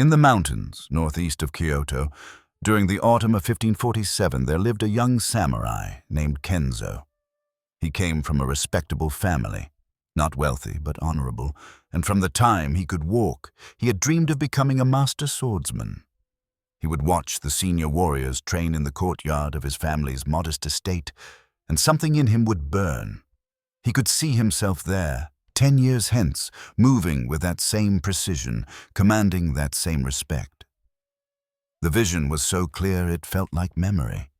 In the mountains, northeast of Kyoto, during the autumn of 1547, there lived a young samurai named Kenzo. He came from a respectable family, not wealthy but honorable, and from the time he could walk, he had dreamed of becoming a master swordsman. He would watch the senior warriors train in the courtyard of his family's modest estate, and something in him would burn. He could see himself there, 10 years hence, moving with that same precision, commanding that same respect. The vision was so clear it felt like memory.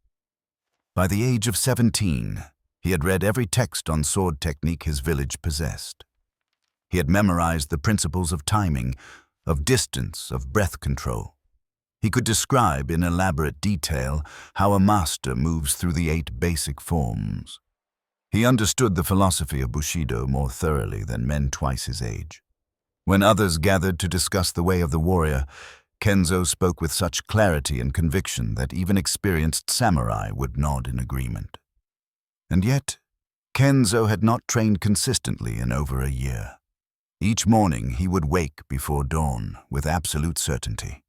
By the age of 17, he had read every text on sword technique his village possessed. He had memorized the principles of timing, of distance, of breath control. He could describe in elaborate detail how a master moves through the 8 basic forms. He understood the philosophy of Bushido more thoroughly than men twice his age. When others gathered to discuss the way of the warrior, Kenzo spoke with such clarity and conviction that even experienced samurai would nod in agreement. And yet, Kenzo had not trained consistently in over a year. Each morning he would wake before dawn with absolute certainty.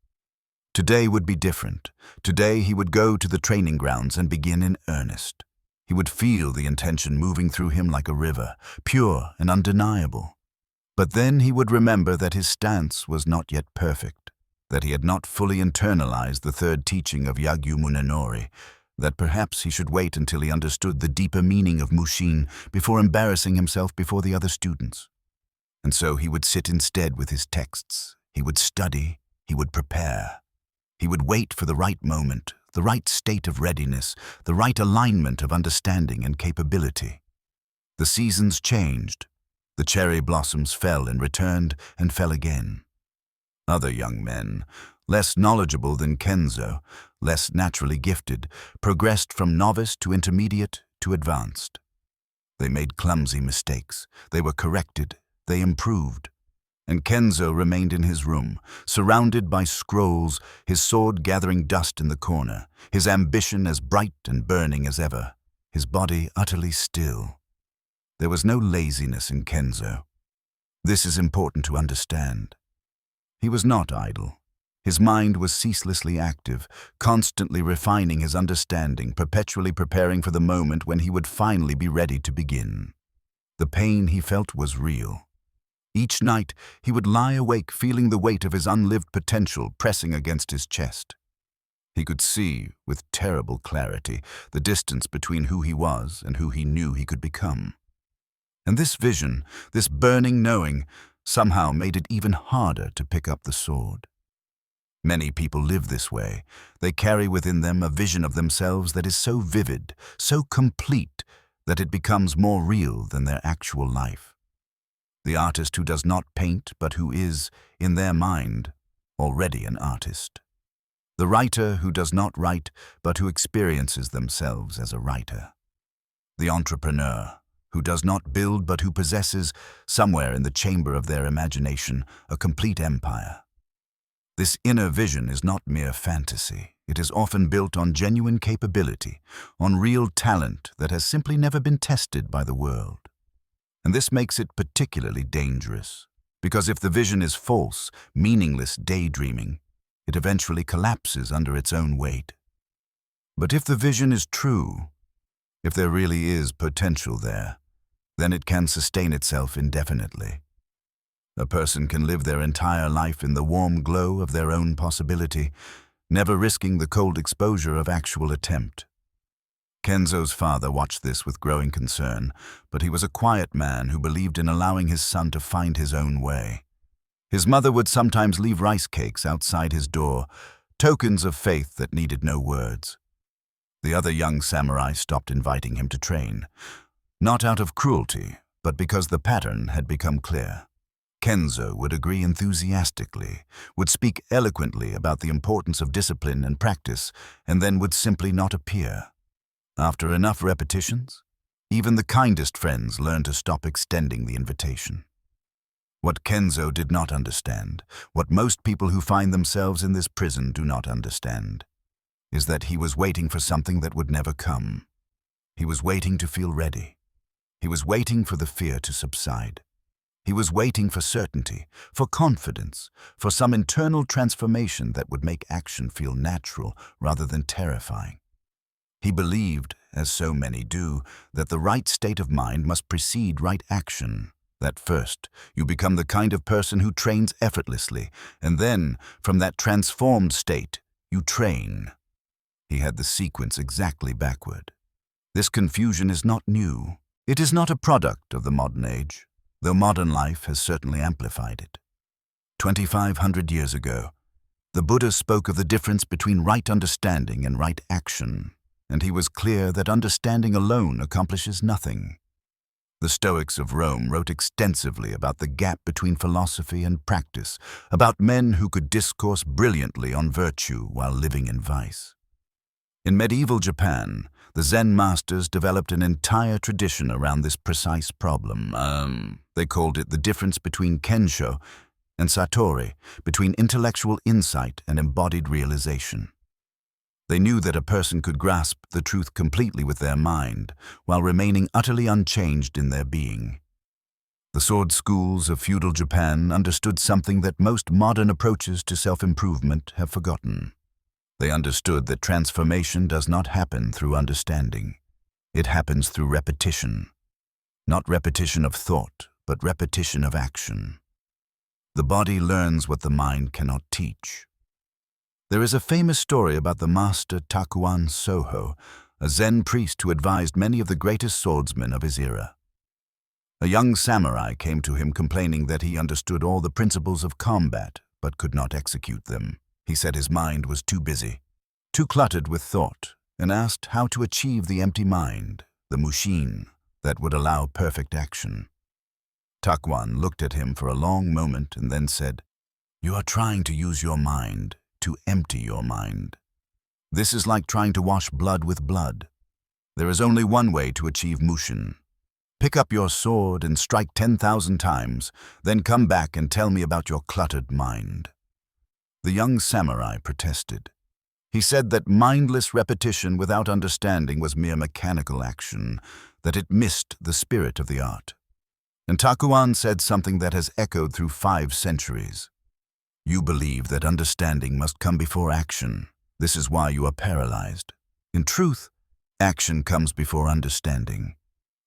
Today would be different. Today he would go to the training grounds and begin in earnest. He would feel the intention moving through him like a river, pure and undeniable. But then he would remember that his stance was not yet perfect, that he had not fully internalized the third teaching of Yagyu Munenori, that perhaps he should wait until he understood the deeper meaning of Mushin before embarrassing himself before the other students. And so he would sit instead with his texts. He would study. He would prepare. He would wait for the right moment, the right state of readiness, the right alignment of understanding and capability. The seasons changed. The cherry blossoms fell and returned and fell again. Other young men, less knowledgeable than Kenzo, less naturally gifted, progressed from novice to intermediate to advanced. They made clumsy mistakes. They were corrected. They improved. And Kenzo remained in his room, surrounded by scrolls, his sword gathering dust in the corner, his ambition as bright and burning as ever, his body utterly still. There was no laziness in Kenzo. This is important to understand. He was not idle. His mind was ceaselessly active, constantly refining his understanding, perpetually preparing for the moment when he would finally be ready to begin. The pain he felt was real. Each night, he would lie awake feeling the weight of his unlived potential pressing against his chest. He could see, with terrible clarity, the distance between who he was and who he knew he could become. And this vision, this burning knowing, somehow made it even harder to pick up the sword. Many people live this way. They carry within them a vision of themselves that is so vivid, so complete, that it becomes more real than their actual life. The artist who does not paint, but who is, in their mind, already an artist. The writer who does not write, but who experiences themselves as a writer. The entrepreneur who does not build, but who possesses, somewhere in the chamber of their imagination, a complete empire. This inner vision is not mere fantasy. It is often built on genuine capability, on real talent that has simply never been tested by the world. And this makes it particularly dangerous, because if the vision is false, meaningless daydreaming, it eventually collapses under its own weight. But if the vision is true, if there really is potential there, then it can sustain itself indefinitely. A person can live their entire life in the warm glow of their own possibility, never risking the cold exposure of actual attempt. Kenzo's father watched this with growing concern, but he was a quiet man who believed in allowing his son to find his own way. His mother would sometimes leave rice cakes outside his door, tokens of faith that needed no words. The other young samurai stopped inviting him to train, not out of cruelty, but because the pattern had become clear. Kenzo would agree enthusiastically, would speak eloquently about the importance of discipline and practice, and then would simply not appear. After enough repetitions, even the kindest friends learned to stop extending the invitation. What Kenzo did not understand, what most people who find themselves in this prison do not understand, is that he was waiting for something that would never come. He was waiting to feel ready. He was waiting for the fear to subside. He was waiting for certainty, for confidence, for some internal transformation that would make action feel natural rather than terrifying. He believed, as so many do, that the right state of mind must precede right action. That first, you become the kind of person who trains effortlessly, and then, from that transformed state, you train. He had the sequence exactly backward. This confusion is not new. It is not a product of the modern age, though modern life has certainly amplified it. 2,500 years ago, the Buddha spoke of the difference between right understanding and right action, and he was clear that understanding alone accomplishes nothing. The Stoics of Rome wrote extensively about the gap between philosophy and practice, about men who could discourse brilliantly on virtue while living in vice. In medieval Japan, the Zen masters developed an entire tradition around this precise problem. They called it the difference between Kensho and Satori, between intellectual insight and embodied realization. They knew that a person could grasp the truth completely with their mind, while remaining utterly unchanged in their being. The sword schools of feudal Japan understood something that most modern approaches to self-improvement have forgotten. They understood that transformation does not happen through understanding. It happens through repetition. Not repetition of thought, but repetition of action. The body learns what the mind cannot teach. There is a famous story about the master Takuan Soho, a Zen priest who advised many of the greatest swordsmen of his era. A young samurai came to him complaining that he understood all the principles of combat, but could not execute them. He said his mind was too busy, too cluttered with thought, and asked how to achieve the empty mind, the mushin, that would allow perfect action. Takuan looked at him for a long moment and then said, "You are trying to use your mind to empty your mind. This is like trying to wash blood with blood. There is only one way to achieve mushin. Pick up your sword and strike 10,000 times, then come back and tell me about your cluttered mind." The young samurai protested. He said that mindless repetition without understanding was mere mechanical action, that it missed the spirit of the art. And Takuan said something that has echoed through 5 centuries. "You believe that understanding must come before action. This is why you are paralyzed. In truth, action comes before understanding.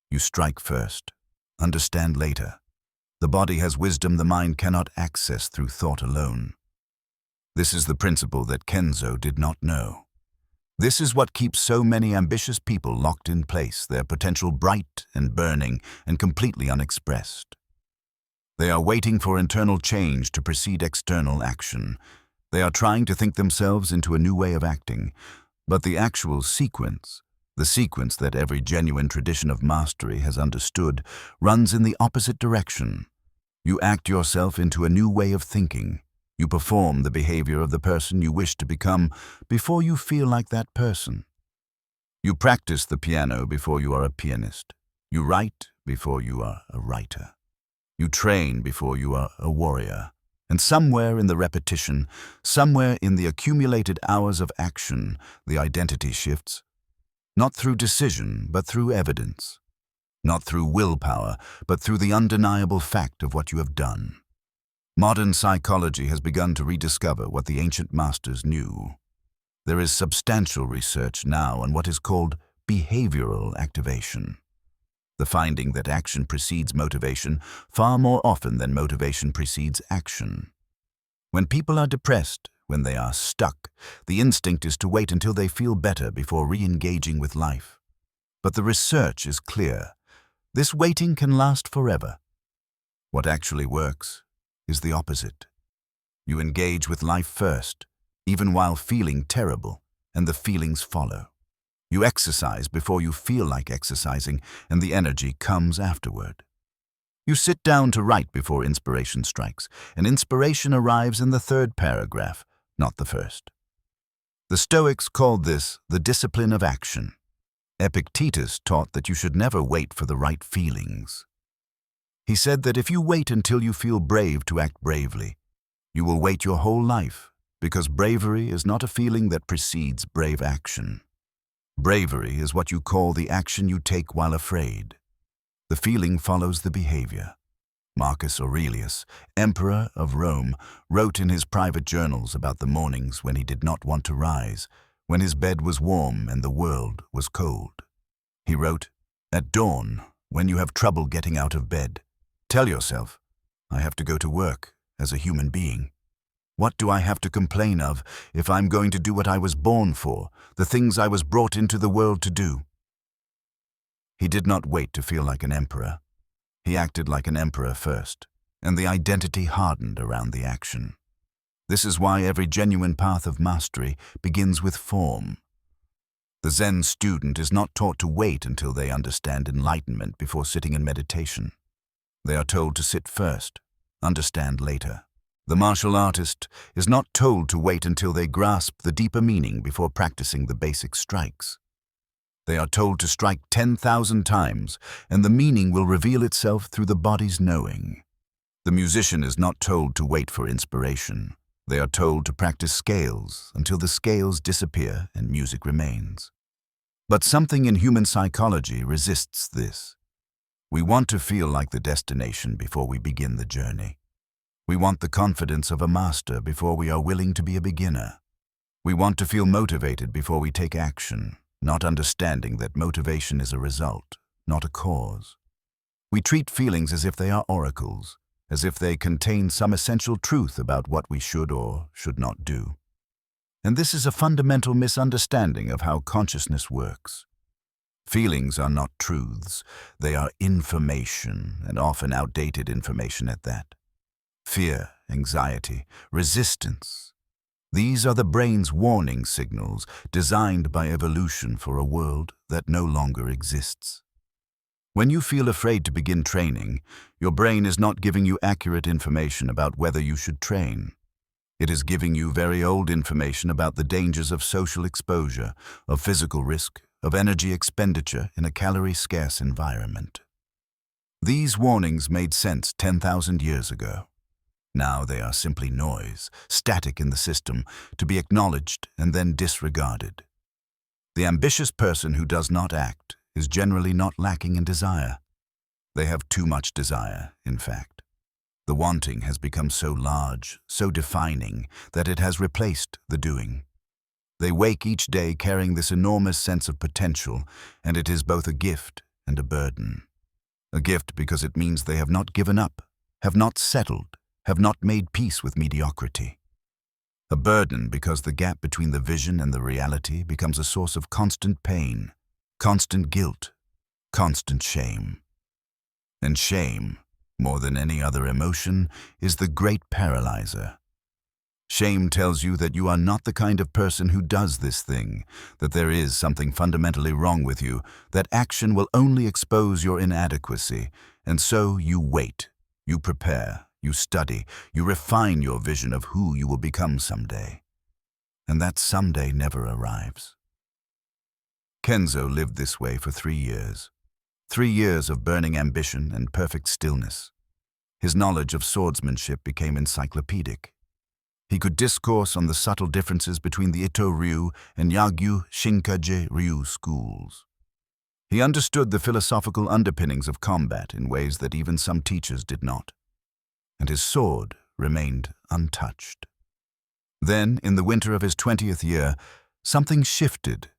You strike first, understand later. The body has wisdom the mind cannot access through thought alone. This is the principle that Kenzo did not know. This is what keeps so many ambitious people locked in place, their potential bright and burning and completely unexpressed. They are waiting for internal change to precede external action. They are trying to think themselves into a new way of acting, but the actual sequence, the sequence that every genuine tradition of mastery has understood, runs in the opposite direction. You act yourself into a new way of thinking. You perform the behavior of the person you wish to become before you feel like that person. You practice the piano before you are a pianist. You write before you are a writer. You train before you are a warrior. And somewhere in the repetition, somewhere in the accumulated hours of action, the identity shifts. Not through decision, but through evidence. Not through willpower, but through the undeniable fact of what you have done. Modern psychology has begun to rediscover what the ancient masters knew. There is substantial research now on what is called behavioral activation. The finding that action precedes motivation far more often than motivation precedes action. When people are depressed, when they are stuck, the instinct is to wait until they feel better before re-engaging with life. But the research is clear. This waiting can last forever. What actually works is the opposite. You engage with life first, even while feeling terrible, and the feelings follow. You exercise before you feel like exercising, and the energy comes afterward. You sit down to write before inspiration strikes, and inspiration arrives in the 3rd paragraph, not the 1st. The Stoics called this the discipline of action. Epictetus taught that you should never wait for the right feelings. He said that if you wait until you feel brave to act bravely, you will wait your whole life, because bravery is not a feeling that precedes brave action. Bravery is what you call the action you take while afraid. The feeling follows the behavior. Marcus Aurelius, Emperor of Rome, wrote in his private journals about the mornings when he did not want to rise, when his bed was warm and the world was cold. He wrote, "At dawn, when you have trouble getting out of bed, tell yourself, I have to go to work as a human being. What do I have to complain of if I'm going to do what I was born for, the things I was brought into the world to do?" He did not wait to feel like an emperor. He acted like an emperor first, and the identity hardened around the action. This is why every genuine path of mastery begins with form. The Zen student is not taught to wait until they understand enlightenment before sitting in meditation. They are told to sit first, understand later. The martial artist is not told to wait until they grasp the deeper meaning before practicing the basic strikes. They are told to strike 10,000 times, and the meaning will reveal itself through the body's knowing. The musician is not told to wait for inspiration. They are told to practice scales until the scales disappear and music remains. But something in human psychology resists this. We want to feel like the destination before we begin the journey. We want the confidence of a master before we are willing to be a beginner. We want to feel motivated before we take action, not understanding that motivation is a result, not a cause. We treat feelings as if they are oracles, as if they contain some essential truth about what we should or should not do. And this is a fundamental misunderstanding of how consciousness works. Feelings are not truths, they are information, and often outdated information at that. Fear, anxiety, resistance. These are the brain's warning signals designed by evolution for a world that no longer exists. When you feel afraid to begin training, your brain is not giving you accurate information about whether you should train. It is giving you very old information about the dangers of social exposure, of physical risk, of energy expenditure in a calorie-scarce environment. These warnings made sense 10,000 years ago. Now they are simply noise, static in the system, to be acknowledged and then disregarded. The ambitious person who does not act is generally not lacking in desire. They have too much desire, in fact. The wanting has become so large, so defining, that it has replaced the doing. They wake each day carrying this enormous sense of potential, and it is both a gift and a burden. A gift because it means they have not given up, have not settled, have not made peace with mediocrity. A burden because the gap between the vision and the reality becomes a source of constant pain, constant guilt, constant shame. And shame, more than any other emotion, is the great paralyzer. Shame tells you that you are not the kind of person who does this thing, that there is something fundamentally wrong with you, that action will only expose your inadequacy, and so you wait, you prepare, you study, you refine your vision of who you will become someday. And that someday never arrives. Kenzo lived this way for 3 years. 3 years of burning ambition and perfect stillness. His knowledge of swordsmanship became encyclopedic. He could discourse on the subtle differences between the Ito-ryu and Yagyu Shinkaje-ryu schools. He understood the philosophical underpinnings of combat in ways that even some teachers did not. And his sword remained untouched. Then, in the winter of his 20th year, something shifted.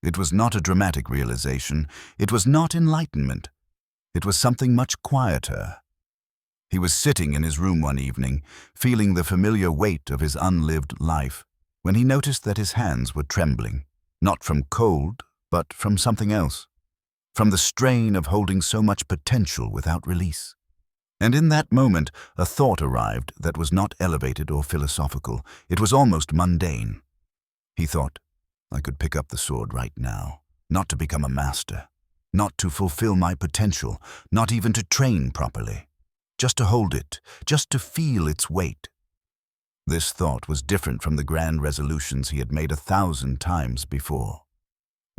It was not a dramatic realization. It was not enlightenment. It was something much quieter. He was sitting in his room one evening, feeling the familiar weight of his unlived life, when he noticed that his hands were trembling, not from cold, but from something else, from the strain of holding so much potential without release. And in that moment, a thought arrived that was not elevated or philosophical. It was almost mundane. He thought, I could pick up the sword right now, not to become a master, not to fulfill my potential, not even to train properly, just to hold it, just to feel its weight. This thought was different from the grand resolutions he had made 1,000 times before.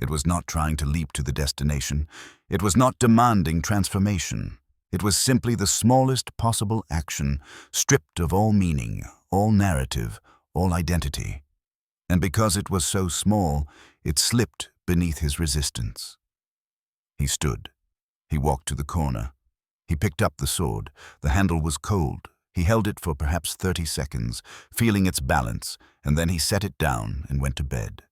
It was not trying to leap to the destination. It was not demanding transformation. It was simply the smallest possible action, stripped of all meaning, all narrative, all identity. And because it was so small, it slipped beneath his resistance. He stood. He walked to the corner. He picked up the sword. The handle was cold. He held it for perhaps 30 seconds, feeling its balance, and then he set it down and went to bed.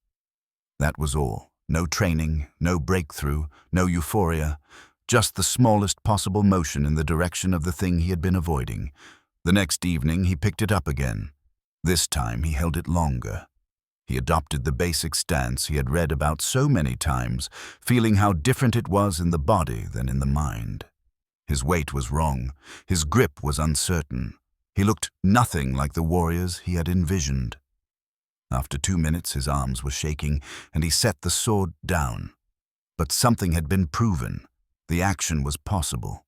That was all. No training, no breakthrough, no euphoria, just the smallest possible motion in the direction of the thing he had been avoiding. The next evening he picked it up again. This time he held it longer. He adopted the basic stance he had read about so many times, feeling how different it was in the body than in the mind. His weight was wrong. His grip was uncertain. He looked nothing like the warriors he had envisioned. After 2 minutes, his arms were shaking, and he set the sword down. But something had been proven. The action was possible.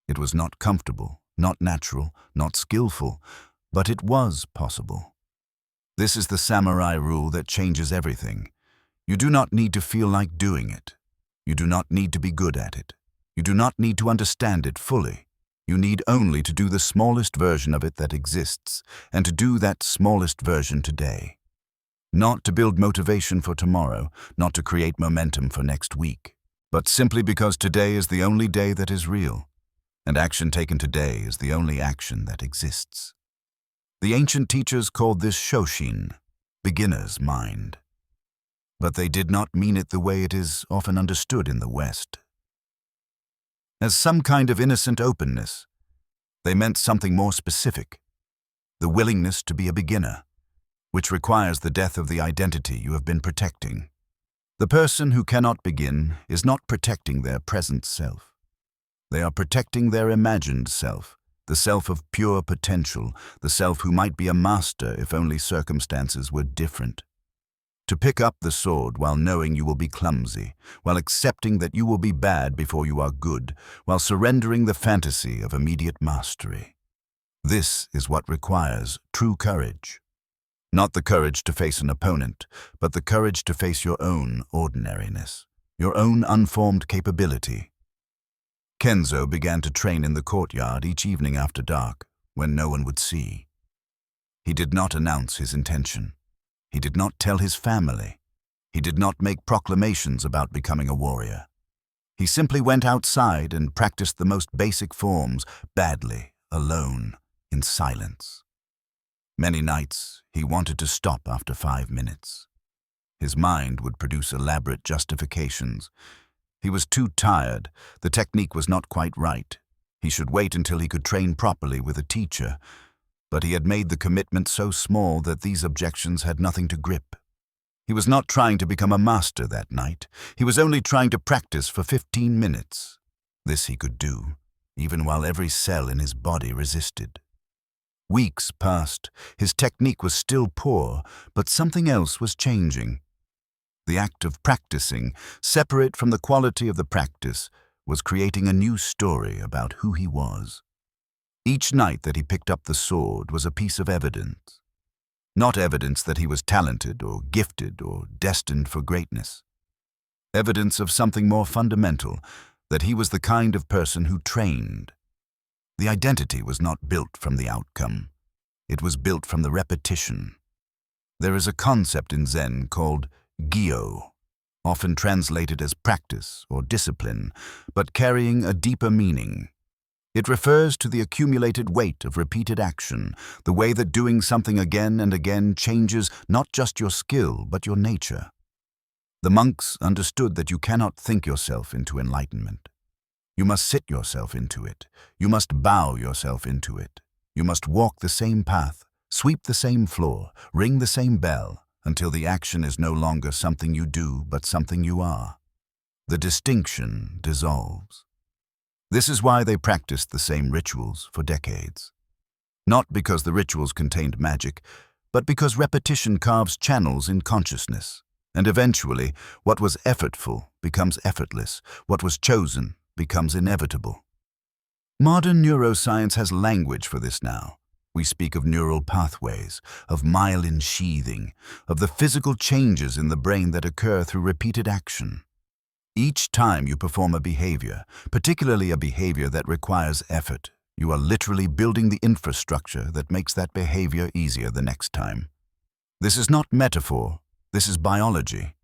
It was not comfortable, not natural, not skillful, but it was possible. This is the samurai rule that changes everything. You do not need to feel like doing it. You do not need to be good at it. You do not need to understand it fully. You need only to do the smallest version of it that exists, and to do that smallest version today. Not to build motivation for tomorrow, not to create momentum for next week, but simply because today is the only day that is real, and action taken today is the only action that exists. The ancient teachers called this Shoshin, beginner's mind. But they did not mean it the way it is often understood in the West. As some kind of innocent openness, they meant something more specific, the willingness to be a beginner, which requires the death of the identity you have been protecting. The person who cannot begin is not protecting their present self. They are protecting their imagined self, the self of pure potential, the self who might be a master if only circumstances were different. To pick up the sword while knowing you will be clumsy, while accepting that you will be bad before you are good, while surrendering the fantasy of immediate mastery. This is what requires true courage. Not the courage to face an opponent, but the courage to face your own ordinariness, your own unformed capability. Kenzo began to train in the courtyard each evening after dark, when no one would see. He did not announce his intention. He did not tell his family. He did not make proclamations about becoming a warrior. He simply went outside and practiced the most basic forms, badly, alone, in silence. Many nights, he wanted to stop after 5 minutes. His mind would produce elaborate justifications. He was too tired. The technique was not quite right. He should wait until he could train properly with a teacher. But he had made the commitment so small that these objections had nothing to grip. He was not trying to become a master that night. He was only trying to practice for 15 minutes. This he could do, even while every cell in his body resisted. Weeks passed. His technique was still poor, but something else was changing. The act of practicing, separate from the quality of the practice, was creating a new story about who he was. Each night that he picked up the sword was a piece of evidence. Not evidence that he was talented or gifted or destined for greatness. Evidence of something more fundamental, that he was the kind of person who trained. The identity was not built from the outcome. It was built from the repetition. There is a concept in Zen called Gyo, often translated as practice or discipline, but carrying a deeper meaning. It refers to the accumulated weight of repeated action, the way that doing something again and again changes not just your skill, but your nature. The monks understood that you cannot think yourself into enlightenment. You must sit yourself into it. You must bow yourself into it. You must walk the same path, sweep the same floor, ring the same bell, until the action is no longer something you do, but something you are. The distinction dissolves. This is why they practiced the same rituals for decades. Not because the rituals contained magic, but because repetition carves channels in consciousness, and eventually, what was effortful becomes effortless, what was chosen becomes inevitable. Modern neuroscience has language for this now. We speak of neural pathways, of myelin sheathing, of the physical changes in the brain that occur through repeated action. Each time you perform a behavior, particularly a behavior that requires effort, you are literally building the infrastructure that makes that behavior easier the next time. This is not metaphor, this is biology.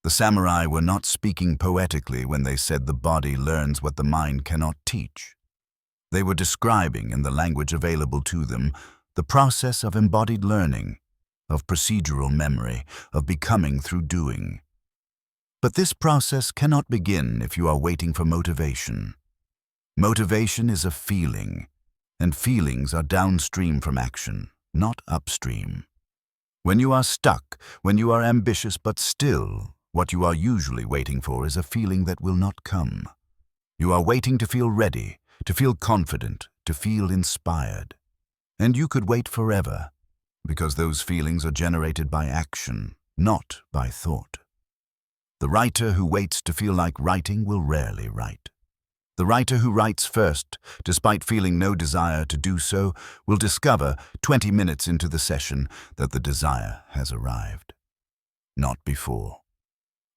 The samurai were not speaking poetically when they said the body learns what the mind cannot teach. They were describing, in the language available to them, the process of embodied learning, of procedural memory, of becoming through doing. But this process cannot begin if you are waiting for motivation. Motivation is a feeling, and feelings are downstream from action, not upstream. When you are stuck, when you are ambitious but still, what you are usually waiting for is a feeling that will not come. You are waiting to feel ready, to feel confident, to feel inspired. And you could wait forever, because those feelings are generated by action, not by thought. The writer who waits to feel like writing will rarely write. The writer who writes first, despite feeling no desire to do so, will discover 20 minutes into the session that the desire has arrived. Not before.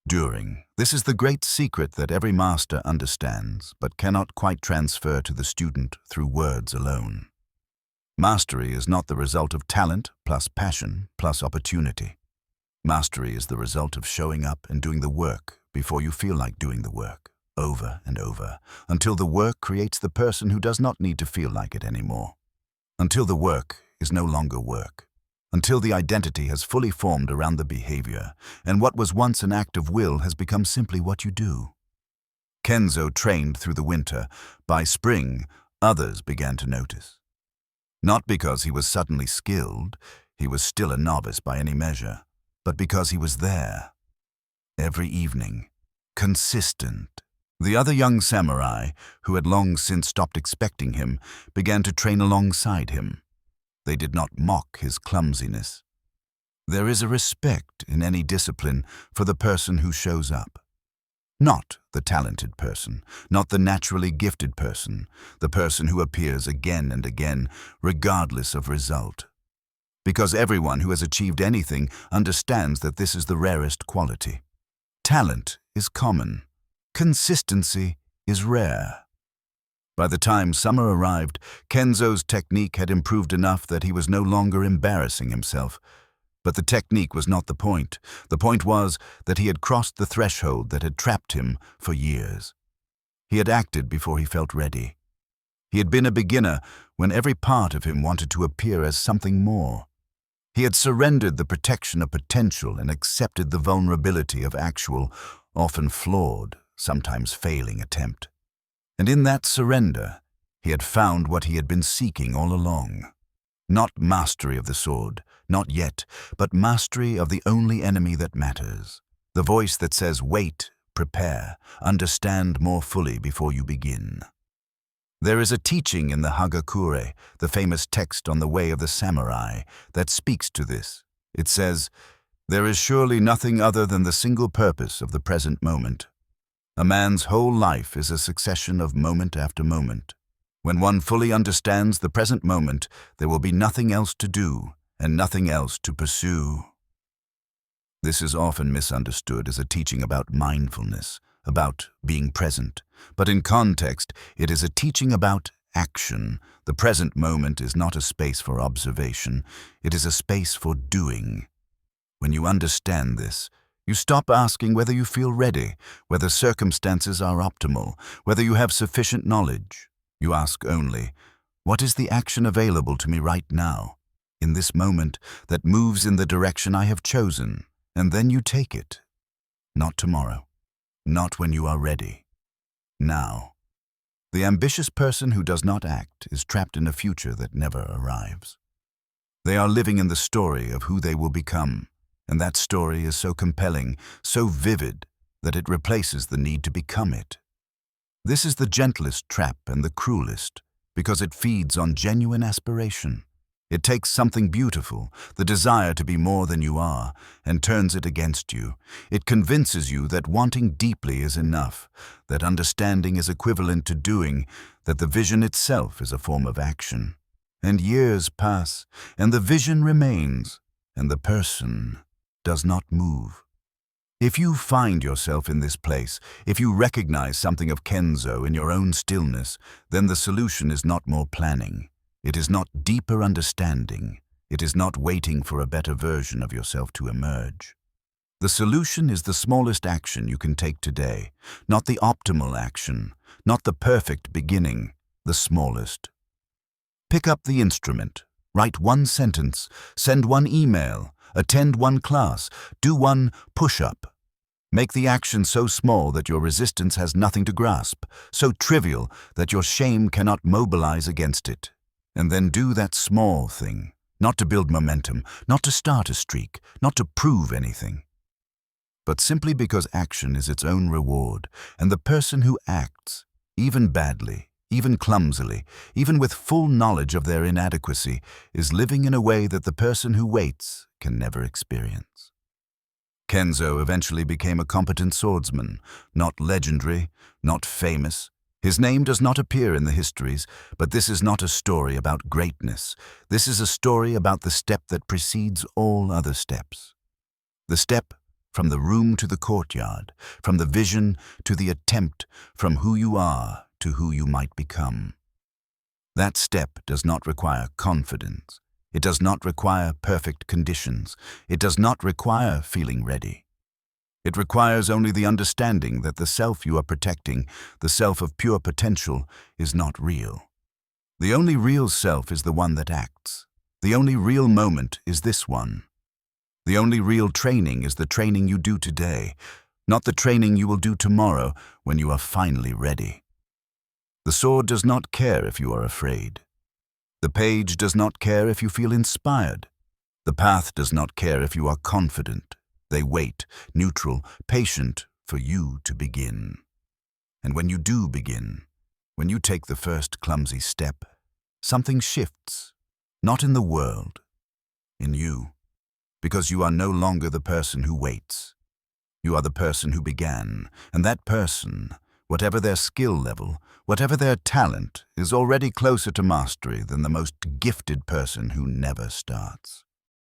During. This is the great secret that every master understands, but cannot quite transfer to the student through words alone. Mastery is not the result of talent plus passion plus opportunity. Mastery is the result of showing up and doing the work before you feel like doing the work, over and over, until the work creates the person who does not need to feel like it anymore. Until the work is no longer work. Until the identity has fully formed around the behavior, and what was once an act of will has become simply what you do. Kenzo trained through the winter. By spring, others began to notice. Not because he was suddenly skilled, he was still a novice by any measure, but because he was there. Every evening. Consistent. The other young samurai, who had long since stopped expecting him, began to train alongside him. They did not mock his clumsiness. There is a respect in any discipline for the person who shows up. Not the talented person, not the naturally gifted person, the person who appears again and again, regardless of result. Because everyone who has achieved anything understands that this is the rarest quality. Talent is common. Consistency is rare. By the time summer arrived, Kenzo's technique had improved enough that he was no longer embarrassing himself. But the technique was not the point. The point was that he had crossed the threshold that had trapped him for years. He had acted before he felt ready. He had been a beginner when every part of him wanted to appear as something more. He had surrendered the protection of potential and accepted the vulnerability of actual, often flawed, sometimes failing attempt. And in that surrender, he had found what he had been seeking all along. Not mastery of the sword, not yet, but mastery of the only enemy that matters. The voice that says, wait, prepare, understand more fully before you begin. There is a teaching in the Hagakure, the famous text on the way of the samurai, that speaks to this. It says, there is surely nothing other than the single purpose of the present moment. A man's whole life is a succession of moment after moment. When one fully understands the present moment, there will be nothing else to do and nothing else to pursue. This is often misunderstood as a teaching about mindfulness, about being present. But in context, it is a teaching about action. The present moment is not a space for observation. It is a space for doing. When you understand this, you stop asking whether you feel ready, whether circumstances are optimal, whether you have sufficient knowledge. You ask only, what is the action available to me right now, in this moment, that moves in the direction I have chosen, and then you take it. Not tomorrow, not when you are ready. Now. The ambitious person who does not act is trapped in a future that never arrives. They are living in the story of who they will become. And that story is so compelling, so vivid, that it replaces the need to become it. This is the gentlest trap and the cruelest, because it feeds on genuine aspiration. It takes something beautiful, the desire to be more than you are, and turns it against you. It convinces you that wanting deeply is enough, that understanding is equivalent to doing, that the vision itself is a form of action. And years pass, and the vision remains, and the person does not move. If you find yourself in this place, if you recognize something of Kenzo in your own stillness, then the solution is not more planning. It is not deeper understanding. It is not waiting for a better version of yourself to emerge. The solution is the smallest action you can take today, not the optimal action, not the perfect beginning, the smallest. Pick up the instrument, write one sentence, send one email, attend one class, do one push-up. Make the action so small that your resistance has nothing to grasp, so trivial that your shame cannot mobilize against it. And then do that small thing, not to build momentum, not to start a streak, not to prove anything, but simply because action is its own reward, and the person who acts, even badly, even clumsily, even with full knowledge of their inadequacy, is living in a way that the person who waits can never experience. Kenzo eventually became a competent swordsman, not legendary, not famous. His name does not appear in the histories, but this is not a story about greatness. This is a story about the step that precedes all other steps. The step from the room to the courtyard, from the vision to the attempt, from who you are to who you might become. That step does not require confidence. It does not require perfect conditions. It does not require feeling ready. It requires only the understanding that the self you are protecting, the self of pure potential, is not real. The only real self is the one that acts. The only real moment is this one. The only real training is the training you do today, not the training you will do tomorrow when you are finally ready. The sword does not care if you are afraid. The page does not care if you feel inspired. The path does not care if you are confident. They wait, neutral, patient, for you to begin. And when you do begin, when you take the first clumsy step, something shifts, not in the world, in you, because you are no longer the person who waits. You are the person who began, and that person, whatever their skill level, whatever their talent, is already closer to mastery than the most gifted person who never starts.